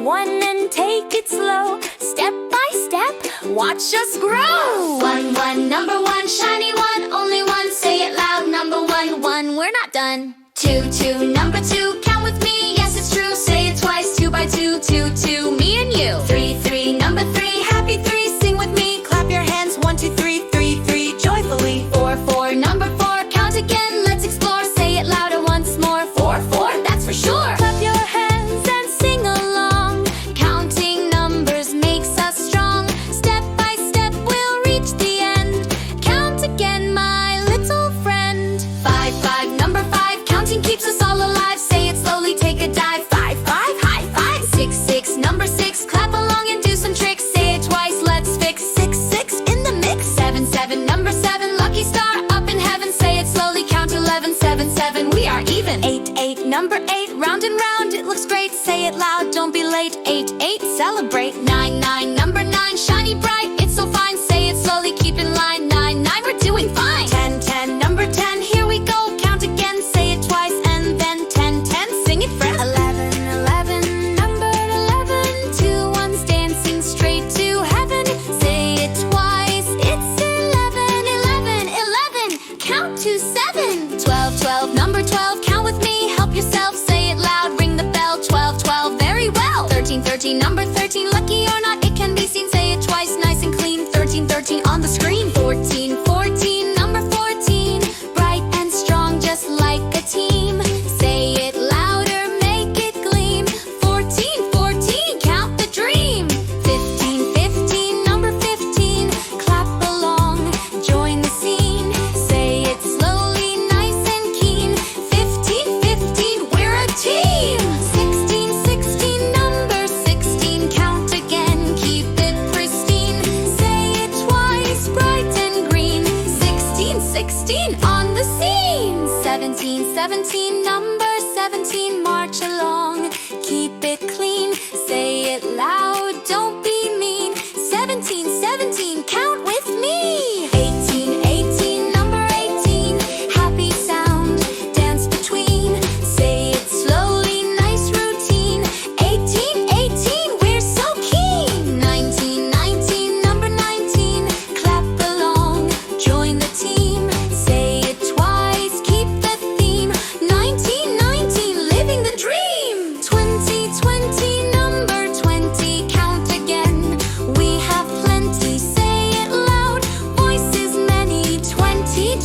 one and take it slow. Step by step, watch us grow. One, number one, shiny one, only one, say it loud, number one. One, we're not done. Two, number two, count with me, yes it's true, say it twice, 2 by 2, 2, 2, me and you. Three, number three, happy three, sing with me, clap your hands, 1, 2, 3, 3, joyfully. Four, number four, count again, let's explore, say it louder once more, 4, that's for sure. Clap your hands and sing along. Counting numbers makes us strong. Step by step, we'll reach the end. Count again, my little friend. Five, number five, counting keeps us all alive, say it slowly, take a dive, 5, high five. Six, number six, clap along and do some tricks, say it twice, let's fix. Six in the mix. Seven, number seven, lucky star up in heaven, say it slowly, count 11, 7, we are even. Eight, number 8, round and round, it looks great, say it loud, don't be late. Eight, celebrate. Nine, number 9, shiny bright, it's so fine, say it slowly, keep in line. Nine, we're doing fine. 10, number 10, here we go, count again, say it twice, and then 10, sing it friend. 11, number 11, 2 ones dancing straight to heaven, say it twice, it's 11, count to 7. 12, number 12, count with me, help yourself, say it loud, ring the bell, 12, very well. 13, number 13, lucky or not, it can be seen, say it twice, nice and clean, 13 on the screen. 14, number 14, bright and strong, just like a team, say it louder, make it gleam, 14, count the dream. 15, number 15, clap along, join the scene, say it slowly, nice and keen, 15, we're a team. 16, number 16, count again, keep it pristine, say it twice, bright and green, 16 on the scene. 17, number 17, march along, keep it clean, say it loud, don't be mean, 17, count with me. 18, number 18, happy sound, dance between, say it slowly, nice routine, 18, we're so keen. 19, number 19, clap along, join the team, say it twice, keep the theme, 19, living the dream. 20, number 20, count again, we have plenty, say it loud, voices many, 20,